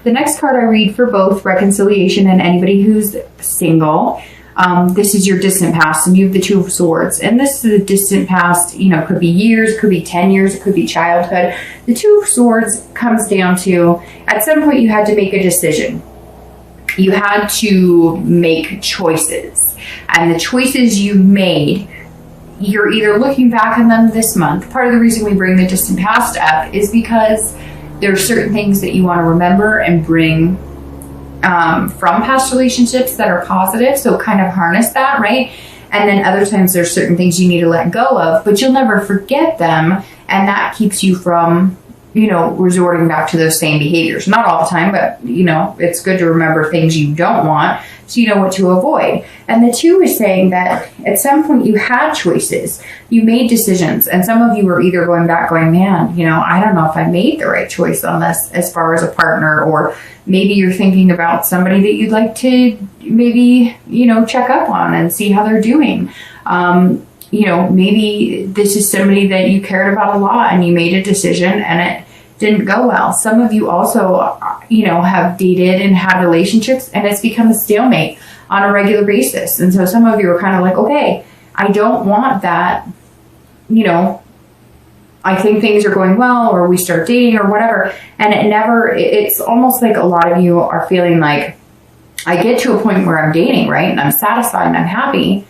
the next card I read for both reconciliation and anybody who's single, this is your distant past, and you have the Two of Swords. And this is the distant past, you know, could be years, could be 10 years, it could be childhood. The Two of Swords comes down to, at some point you had to make a decision. You had to make choices. And the choices you made, you're either looking back on them this month. Part of the reason we bring the distant past up is because there are certain things that you want to remember and bring from past relationships that are positive. So kind of harness that, right? And then other times there's certain things you need to let go of, but you'll never forget them. And that keeps you from, you know, resorting back to those same behaviors. Not all the time, but, you know, it's good to remember things you don't want so you know what to avoid. And the Two is saying that at some point you had choices, you made decisions, and some of you were either going back going, man, you know, I don't know if I made the right choice on this as far as a partner, or maybe you're thinking about somebody that you'd like to maybe, you know, check up on and see how they're doing. You know, maybe this is somebody that you cared about a lot and you made a decision and it didn't go well. Some of you also, you know, have dated and had relationships and it's become a stalemate on a regular basis. And so some of you are kind of like, okay, I don't want that, you know, I think things are going well, or we start dating or whatever. And it's almost like a lot of you are feeling like, I get to a point where I'm dating, right? And I'm satisfied and I'm happy.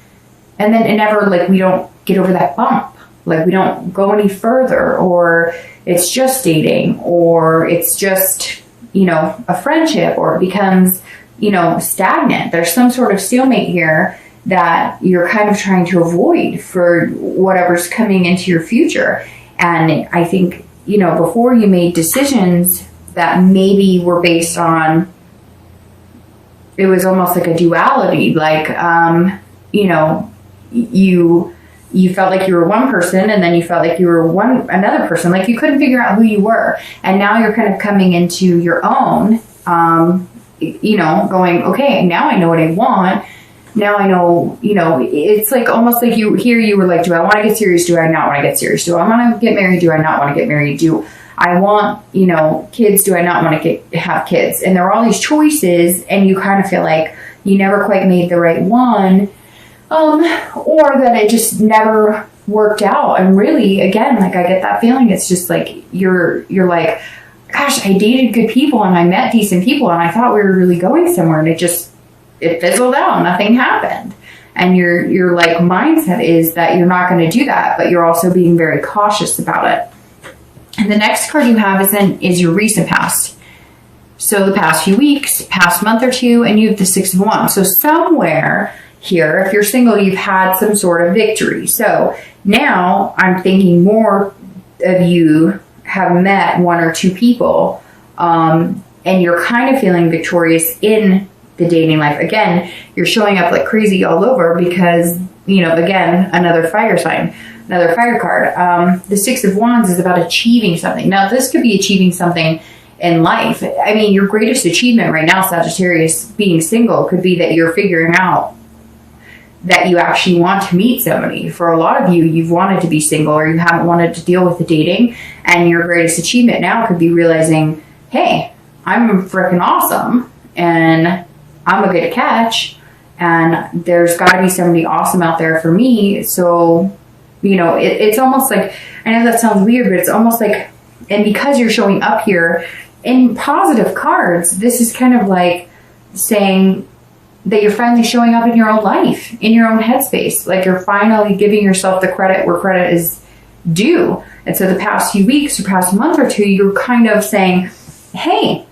And then it never, like, we don't get over that bump. Like, we don't go any further, or it's just dating, or it's just, you know, a friendship, or it becomes, you know, stagnant. There's some sort of stalemate here that you're kind of trying to avoid for whatever's coming into your future. And I think, you know, before you made decisions that maybe were based on, it was almost like a duality, like, you know, you felt like you were one person, and then you felt like you were another person. Like, you couldn't figure out who you were. And now you're kind of coming into your own, you know, going, okay, now I know what I want. Now I know, you know, it's like almost like you were like, do I want to get serious? Do I not want to get serious? Do I want to get married? Do I not want to get married? Do I want, you know, kids? Do I not want to have kids? And there are all these choices, and you kind of feel like you never quite made the right one. Or that it just never worked out. And really, again, like, I get that feeling. It's just like, you're like, gosh, I dated good people and I met decent people and I thought we were really going somewhere, and it fizzled out. Nothing happened. And your like mindset is that you're not going to do that, but you're also being very cautious about it. And the next card you have is your recent past. So the past few weeks, past month or two, and you have the Six of Wands. So somewhere here, if you're single, you've had some sort of victory. So now I'm thinking more of you have met one or two people, and you're kind of feeling victorious in the dating life. Again, you're showing up like crazy all over because, you know, again, another fire sign, another fire card. The Six of Wands is about achieving something. Now, this could be achieving something in life. I mean, your greatest achievement right now, Sagittarius, being single, could be that you're figuring out that you actually want to meet somebody. For a lot of you, you've wanted to be single, or you haven't wanted to deal with the dating, and your greatest achievement now could be realizing, hey, I'm freaking awesome, and I'm a good catch, and there's got to be somebody awesome out there for me. So, you know, it's almost like, I know that sounds weird, but it's almost like, and because you're showing up here in positive cards, this is kind of like saying that you're finally showing up in your own life, in your own headspace. Like, you're finally giving yourself the credit where credit is due. And so the past few weeks or past month or two, you're kind of saying, hey,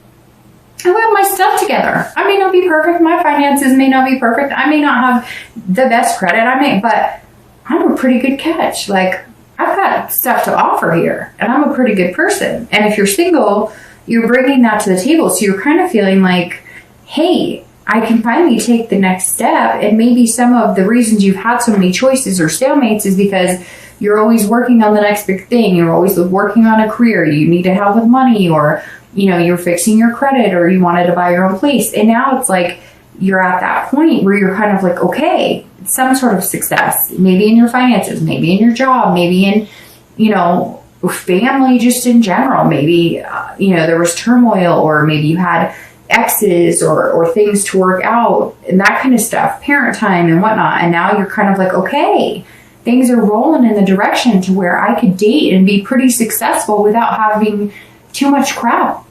I have my stuff together. I may not be perfect. My finances may not be perfect. I may not have the best credit. But I'm a pretty good catch. Like, I've got stuff to offer here, and I'm a pretty good person. And if you're single, you're bringing that to the table. So you're kind of feeling like, hey, I can finally take the next step. And maybe some of the reasons you've had so many choices or stalemates is because you're always working on the next big thing. You're always working on a career. You need to help with money, or, you know, you're fixing your credit, or you wanted to buy your own place. And now it's like you're at that point where you're kind of like, okay, some sort of success, maybe in your finances, maybe in your job, maybe in, you know, family just in general. Maybe, there was turmoil, or maybe you had exes or things to work out and that kind of stuff, parent time and whatnot. And now you're kind of like, okay, things are rolling in the direction to where I could date and be pretty successful without having too much crap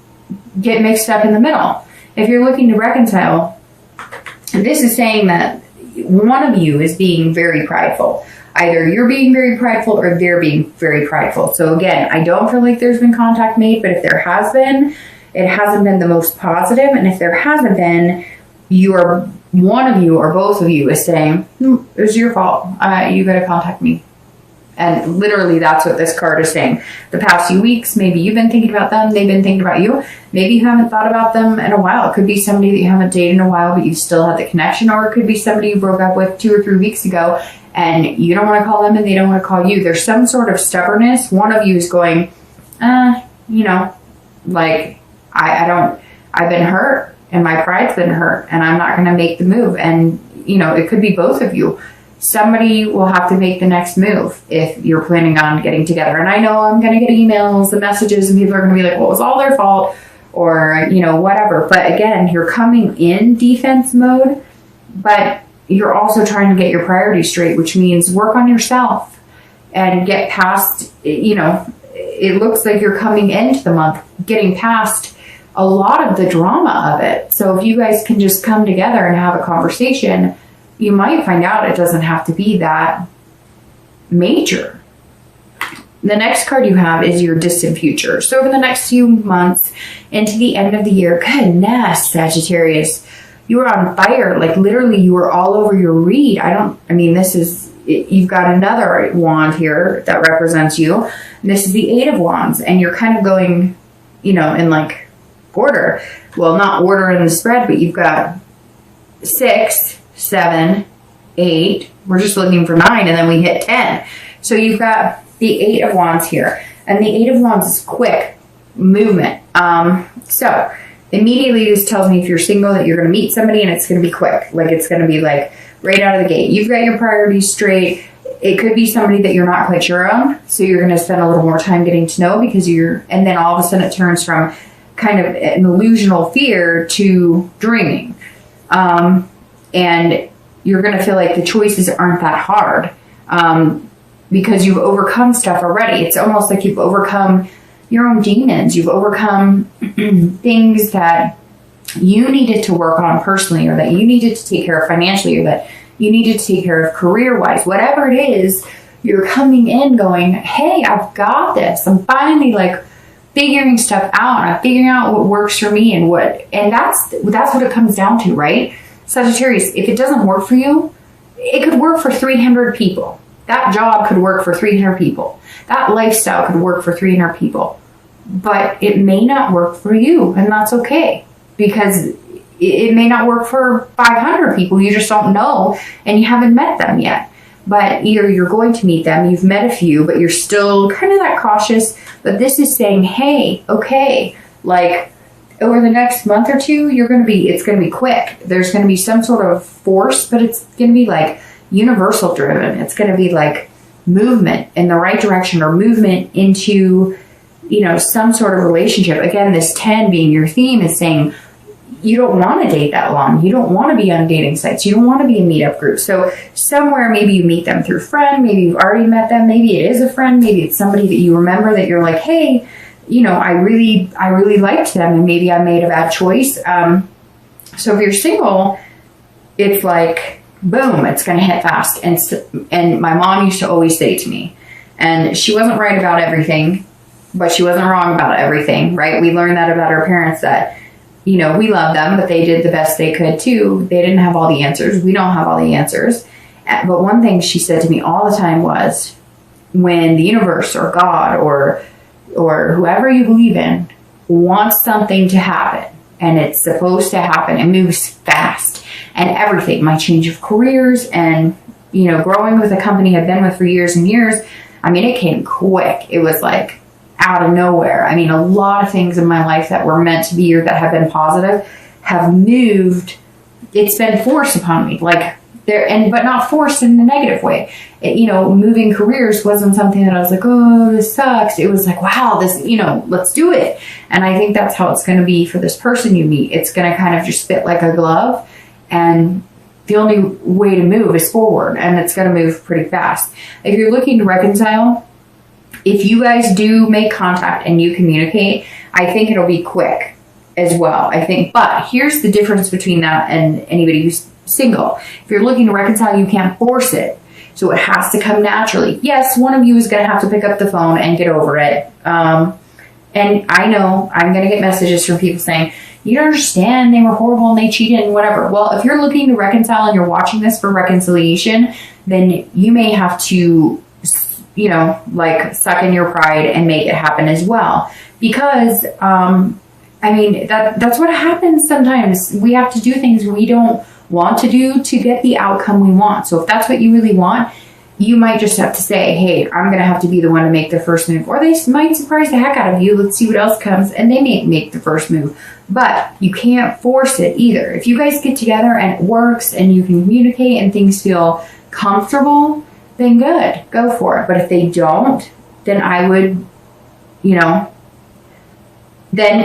get mixed up in the middle. If you're looking to reconcile, this is saying that one of you is being very prideful. Either you're being very prideful or they're being very prideful. So again, I don't feel like there's been contact made, but if there has been, it hasn't been the most positive. And if there hasn't been, one of you or both of you is saying, it was your fault. You got to contact me. And literally that's what this card is saying. The past few weeks, maybe you've been thinking about them. They've been thinking about you. Maybe you haven't thought about them in a while. It could be somebody that you haven't dated in a while, but you still had the connection. Or it could be somebody you broke up with 2 or 3 weeks ago and you don't want to call them and they don't want to call you. There's some sort of stubbornness. One of you is going, I've been hurt and my pride's been hurt and I'm not going to make the move. And, it could be both of you. Somebody will have to make the next move if you're planning on getting together. And I know I'm going to get emails and messages and people are going to be like, well, it was all their fault or, whatever. But again, you're coming in defense mode, but you're also trying to get your priorities straight, which means work on yourself and get past, it looks like you're coming into the month, getting past a lot of the drama of it. So if you guys can just come together and have a conversation, you might find out it doesn't have to be that major. The next card you have is your distant future. So over the next few months into the end of the year, goodness, Sagittarius, you were on fire. Like literally you were all over your read. You've got another wand here that represents you. This is the 8 of Wands and you're kind of going, in like order. Well, not order in the spread, but you've got 6, 7, 8. We're just looking for 9 and then we hit 10. So you've got the 8 of Wands here. And the 8 of Wands is quick movement. So immediately this tells me if you're single that you're going to meet somebody and it's going to be quick. Like it's going to be like right out of the gate. You've got your priorities straight. It could be somebody that you're not quite sure on. So you're going to spend a little more time getting to know because and then all of a sudden it turns from kind of an illusional fear to dreaming. And you're going to feel like the choices aren't that hard because you've overcome stuff already. It's almost like you've overcome your own demons. You've overcome things that you needed to work on personally or that you needed to take care of financially or that you needed to take care of career-wise. Whatever it is, you're coming in going, hey, I've got this. I'm finally like figuring stuff out. I'm figuring out what works for me and that's what it comes down to, right? Sagittarius, if it doesn't work for you, it could work for 300 people. That job could work for 300 people. That lifestyle could work for 300 people. But it may not work for you, and that's okay. Because it may not work for 500 people. You just don't know, and you haven't met them yet. But either you're going to meet them, you've met a few, but you're still kind of that cautious. But this is saying, hey, okay, like over the next month or two, it's going to be quick. There's going to be some sort of force, but it's going to be like universal driven. It's going to be like movement in the right direction or movement into, some sort of relationship. Again, this 10 being your theme is saying you don't want to date that long. You don't want to be on dating sites. You don't want to be in meetup groups. So somewhere maybe you meet them through friend. Maybe you've already met them. Maybe it is a friend. Maybe it's somebody that you remember that you're like, hey, I really liked them and maybe I made a bad choice. So if you're single, it's like, boom, it's going to hit fast. And my mom used to always say to me, and she wasn't right about everything, but she wasn't wrong about everything, right? We learned that about our parents that, we love them, but they did the best they could too. They didn't have all the answers. We don't have all the answers. But one thing she said to me all the time was, when the universe or God or whoever you believe in wants something to happen and it's supposed to happen, it moves fast. And everything, my change of careers and, growing with a company I've been with for years and years, it came quick. It was like out of nowhere. A lot of things in my life that were meant to be or that have been positive have moved. It's been forced upon me. Like but not forced in a negative way. Moving careers wasn't something that I was like, oh, this sucks. It was like, wow, this, let's do it. And I think that's how it's going to be for this person you meet. It's going to kind of just fit like a glove, and the only way to move is forward, and it's going to move pretty fast. If you're looking to reconcile, if you guys do make contact and you communicate, I think it'll be quick as well. But here's the difference between that and anybody who's single. If you're looking to reconcile, you can't force it. So it has to come naturally. Yes, one of you is going to have to pick up the phone and get over it. And I know I'm going to get messages from people saying, you don't understand, they were horrible and they cheated and whatever. Well, if you're looking to reconcile and you're watching this for reconciliation, then you may have to, suck in your pride and make it happen as well. Because, that's what happens sometimes. We have to do things we don't want to do to get the outcome we want. So if that's what you really want, you might just have to say, hey, I'm going to have to be the one to make the first move. Or they might surprise the heck out of you. Let's see what else comes. And they may make the first move. But you can't force it either. If you guys get together and it works and you can communicate and things feel comfortable, then good. Go for it. But if they don't, then I would, then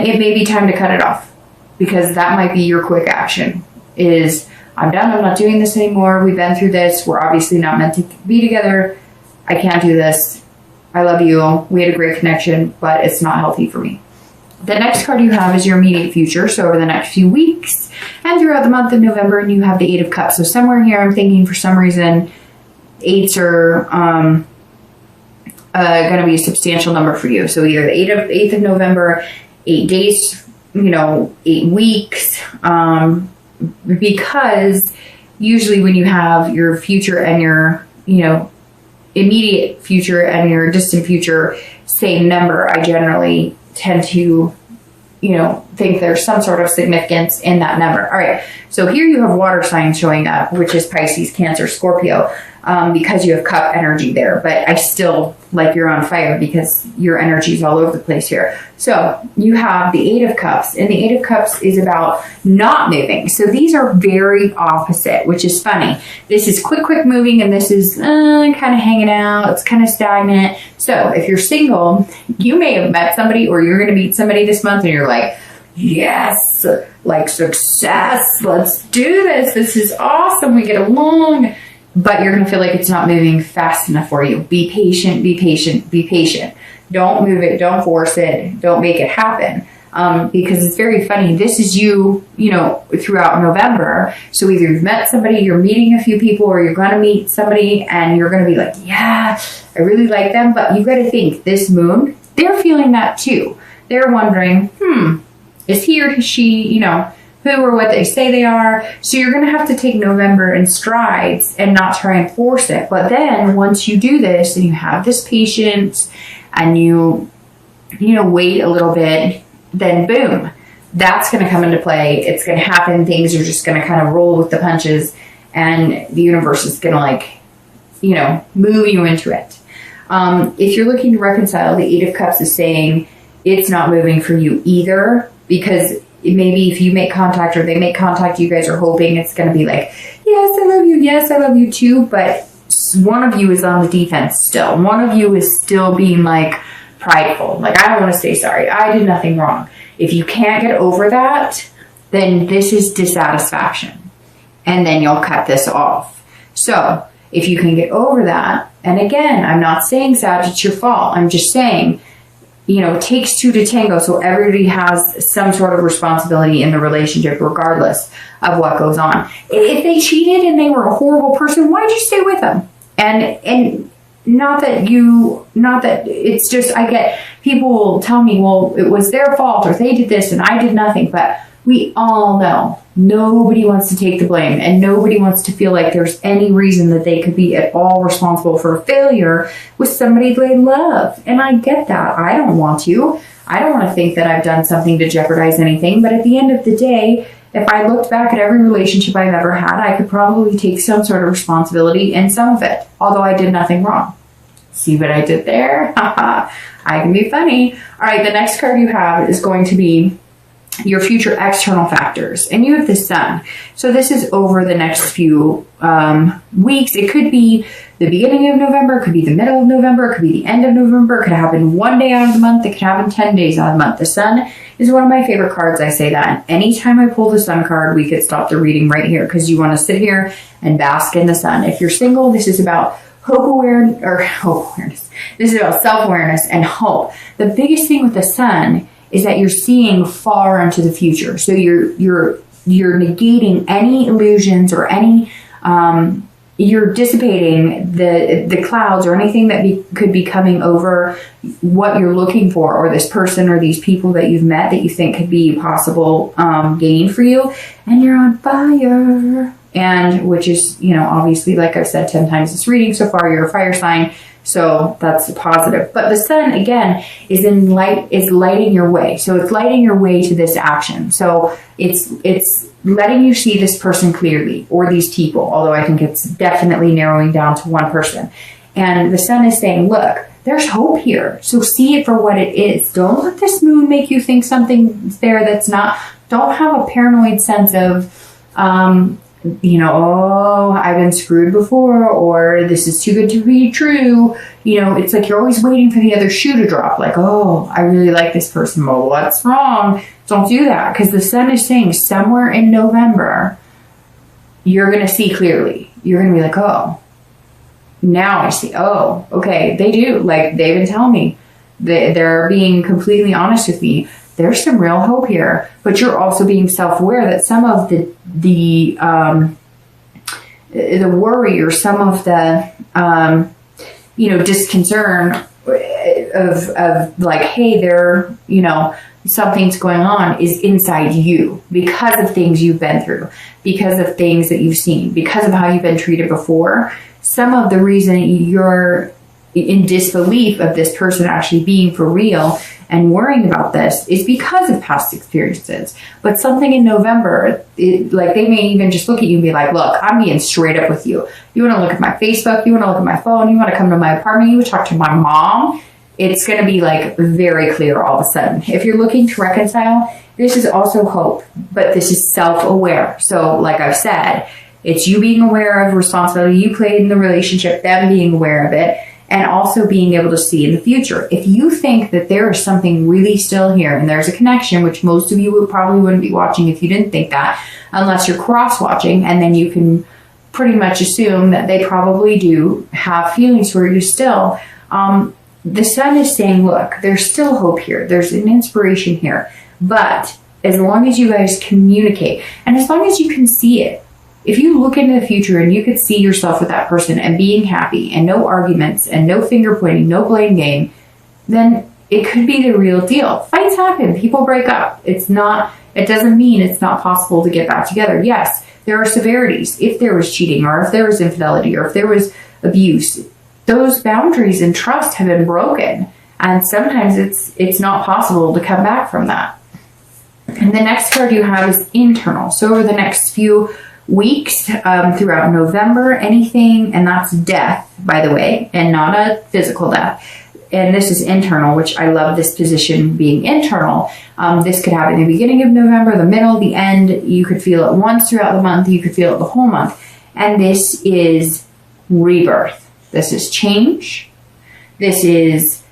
it may be time to cut it off. Because that might be your quick action. Is, I'm done, I'm not doing this anymore, we've been through this, we're obviously not meant to be together, I can't do this, I love you, we had a great connection, but it's not healthy for me. The next card you have is your immediate future, so over the next few weeks, and throughout the month of November, and you have the Eight of Cups. So somewhere here, I'm thinking for some reason, eights are going to be a substantial number for you. So either the 8th of November, 8 days, 8 weeks, because usually when you have your future and your, immediate future and your distant future same number, I generally tend to, think there's some sort of significance in that number. All right. So here you have water signs showing up, which is Pisces, Cancer, Scorpio, because you have cup energy there. But I still like you're on fire because your energy is all over the place here. So you have the Eight of Cups, and the Eight of Cups is about not moving. So these are very opposite, which is funny. This is quick moving, and this is kind of hanging out. It's kind of stagnant. So if you're single, you may have met somebody, or you're going to meet somebody this month, and you're like, yes, like success. Let's do this. This is awesome. We get along. But you're going to feel like it's not moving fast enough for you. Be patient, be patient, be patient. Don't move it. Don't force it. Don't make it happen. Because it's very funny. This is you, throughout November. So either you've met somebody, you're meeting a few people, or you're going to meet somebody and you're going to be like, yeah, I really like them. But you've got to think, this moon, they're feeling that too. They're wondering, is he or she, who or what they say they are. So you're going to have to take November in strides and not try and force it. But then once you do this and you have this patience and you wait a little bit, then boom, that's going to come into play. It's going to happen. Things are just going to kind of roll with the punches, and the universe is going to move you into it. If you're looking to reconcile, the Eight of Cups is saying it's not moving for you either, because maybe if you make contact or they make contact, you guys are hoping it's going to be like, yes, I love you. Yes, I love you too. But one of you is on the defense still. One of you is still being like prideful. Like, I don't want to say sorry. I did nothing wrong. If you can't get over that, then this is dissatisfaction. And then you'll cut this off. So if you can get over that, and again, I'm not saying, Sag, it's your fault. I'm just saying, it takes two to tango, so everybody has some sort of responsibility in the relationship, regardless of what goes on. If they cheated and they were a horrible person, why did you stay with them? And not that it's just, I get, people will tell me, well, it was their fault, or they did this and I did nothing, but we all know nobody wants to take the blame, and nobody wants to feel like there's any reason that they could be at all responsible for a failure with somebody they love. And I get that. I don't want to. I don't want to think that I've done something to jeopardize anything. But at the end of the day, if I looked back at every relationship I've ever had, I could probably take some sort of responsibility in some of it, although I did nothing wrong. See what I did there? I can be funny. All right, the next card you have is going to be your future external factors, and you have the sun. So this is over the next few weeks. It could be the beginning of November, it could be the middle of November, it could be the end of November, it could happen one day out of the month, it could happen 10 days out of the month. The sun is one of my favorite cards. I say that. And anytime I pull the sun card, we could stop the reading right here, because you want to sit here and bask in the sun. If you're single, this is about hope awareness. This is about self-awareness and hope. The biggest thing with the sun is that you're seeing far into the future. So you're negating any illusions or any, you're dissipating the clouds or anything that could be coming over what you're looking for, or this person or these people that you've met that you think could be possible gain for you. And you're on fire. And which is, obviously, like I've said 10 times this reading so far, you're a fire sign. So that's positive. But the sun, again, is lighting your way. So it's lighting your way to this action. So it's letting you see this person clearly, or these people, although I think it's definitely narrowing down to one person. And the sun is saying, look, there's hope here. So see it for what it is. Don't let this moon make you think something's there that's not. Don't have a paranoid sense of, oh, I've been screwed before, or this is too good to be true. It's like you're always waiting for the other shoe to drop. Like, oh, I really like this person. Well, what's wrong? Don't do that, because the sun is saying somewhere in November, you're going to see clearly. You're going to be like, oh, now I see. Oh, okay, they do. Like, they've been telling me. They're being completely honest with me. There's some real hope here, but you're also being self-aware that some of the worry, or some of the disconcern of like, hey, there, something's going on, is inside you because of things you've been through, because of things that you've seen, because of how you've been treated before. Some of the reason you're in disbelief of this person actually being for real and worrying about this is because of past experiences. But something in November, like, they may even just look at you and be like, look, I'm being straight up with you. You want to look at my Facebook, you want to look at my phone, you want to come to my apartment, you want to talk to my mom. It's going to be like very clear all of a sudden. If you're looking to reconcile, this is also hope, but this is self-aware. So like I've said, it's you being aware of responsibility you played in the relationship, them being aware of it, and also being able to see in the future. If you think that there is something really still here and there's a connection, which most of you probably wouldn't be watching if you didn't think that, unless you're cross-watching, and then you can pretty much assume that they probably do have feelings for you still. The sun is saying, look, there's still hope here. There's an inspiration here. But as long as you guys communicate, and as long as you can see it, if you look into the future and you could see yourself with that person and being happy and no arguments and no finger pointing, no blame game, then it could be the real deal. Fights happen. People break up. It doesn't mean it's not possible to get back together. Yes, there are severities. If there was cheating, or if there was infidelity, or if there was abuse, those boundaries and trust have been broken. And sometimes it's not possible to come back from that. And the next card you have is internal. So over the next few weeks, throughout November, anything, and that's death, by the way, and not a physical death. And this is internal, which I love this position being internal. This could happen in the beginning of November, the middle, the end. You could feel it once throughout the month. You could feel it the whole month. And this is rebirth. This is change. This is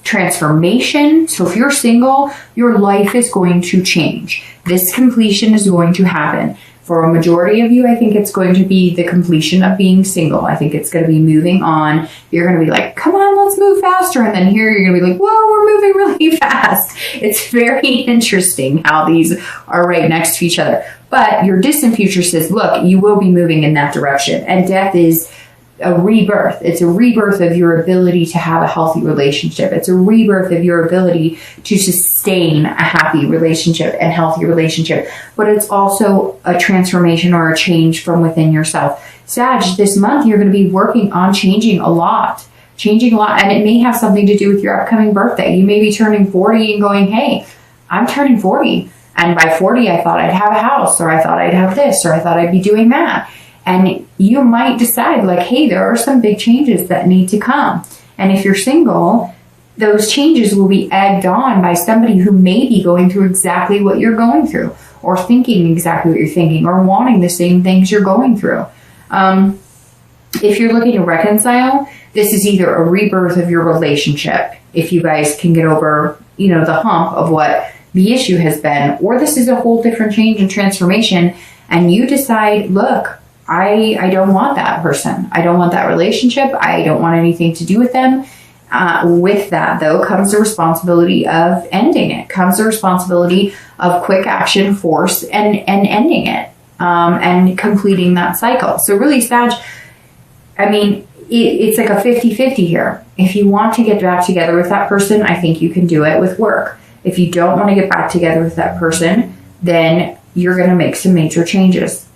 transformation. So if you're single, your life is going to change. This completion is going to happen. For a majority of you, I think it's going to be the completion of being single. I think it's going to be moving on. You're going to be like, come on, let's move faster. And then here you're going to be like, whoa, we're moving really fast. It's very interesting how these are right next to each other. But your distant future says, look, you will be moving in that direction. And death is a rebirth. It's a rebirth of your ability to have a healthy relationship. It's a rebirth of your ability to sustain a happy relationship and healthy relationship. But it's also a transformation or a change from within yourself. Sag, this month you're going to be working on changing a lot. And it may have something to do with your upcoming birthday. You may be turning 40 and going, hey, I'm turning 40. And by 40, I thought I'd have a house, or I thought I'd have this, or I thought I'd be doing that. And you might decide like, hey, there are some big changes that need to come. And if you're single, those changes will be egged on by somebody who may be going through exactly what you're going through, or thinking exactly what you're thinking, or wanting the same things you're going through. If you're looking to reconcile, this is either a rebirth of your relationship, if you guys can get over, the hump of what the issue has been, or this is a whole different change and transformation, and you decide, look, I don't want that person. I don't want that relationship. I don't want anything to do with them. With that, though, comes the responsibility of ending it, comes the responsibility of quick action, force, and ending it, and completing that cycle. So really, Sag, it's like a 50-50 here. If you want to get back together with that person, I think you can do it with work. If you don't want to get back together with that person, then you're going to make some major changes.